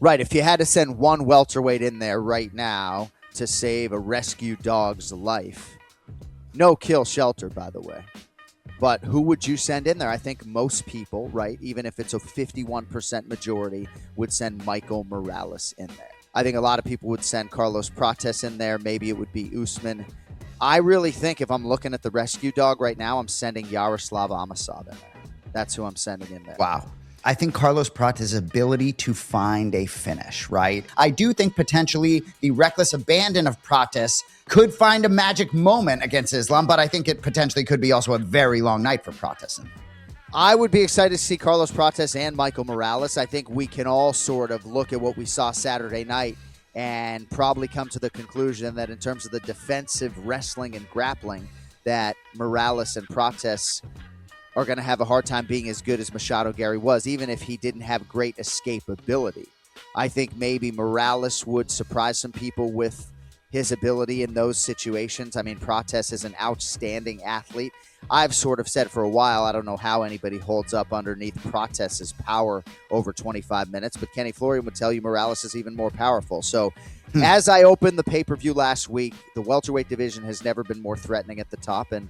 Right. If you had to send one welterweight in there right now to save a rescue dog's life, no kill shelter, by the way. But who would you send in there? I think most people, right, even if it's a 51% majority, would send Michael Morales in there. I think a lot of people would send Carlos Prates in there. Maybe it would be Usman. I really think if I'm looking at the rescue dog right now, I'm sending Yaroslav Amosov in there. That's who I'm sending in there. Wow. I think Carlos Prates' ability to find a finish, right? I do think potentially the reckless abandon of Prates could find a magic moment against Islam, but I think it potentially could be also a very long night for Prates. I would be excited to see Carlos Prates and Michael Morales. I think we can all sort of look at what we saw Saturday night and probably come to the conclusion that in terms of the defensive wrestling and grappling, that Morales and Prates are going to have a hard time being as good as Machado Gary was, even if he didn't have great escapability. I think maybe Morales would surprise some people with his ability in those situations. I mean, Prates is an outstanding athlete. I've sort of said for a while, I don't know how anybody holds up underneath Prates' power over 25 minutes, but Kenny Florian would tell you Morales is even more powerful. So as I opened the pay-per-view last week, the welterweight division has never been more threatening at the top, and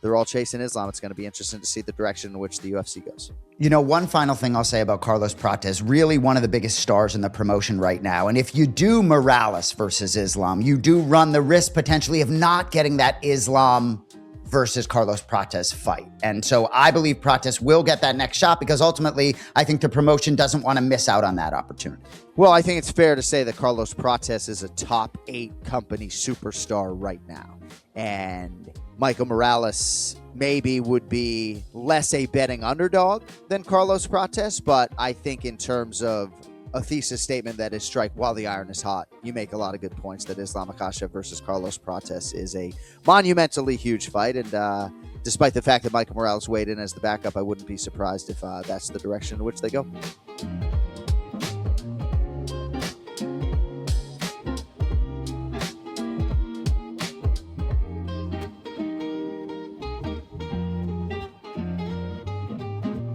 they're all chasing Islam. It's going to be interesting to see the direction in which the UFC goes. You know, one final thing I'll say about Carlos Prates, really one of the biggest stars in the promotion right now. And if you do Morales versus Islam, you do run the risk potentially of not getting that Islam versus Carlos Prates fight. And so I believe Prates will get that next shot because ultimately I think the promotion doesn't want to miss out on that opportunity. Well, I think it's fair to say that Carlos Prates is a top 8 company superstar right now. And Michael Morales maybe would be less a betting underdog than Carlos Prates, but I think in terms of a thesis statement that is strike while the iron is hot, you make a lot of good points that Islam Makhachev versus Carlos Prates is a monumentally huge fight. And despite the fact that Michael Morales weighed in as the backup, I wouldn't be surprised if that's the direction in which they go.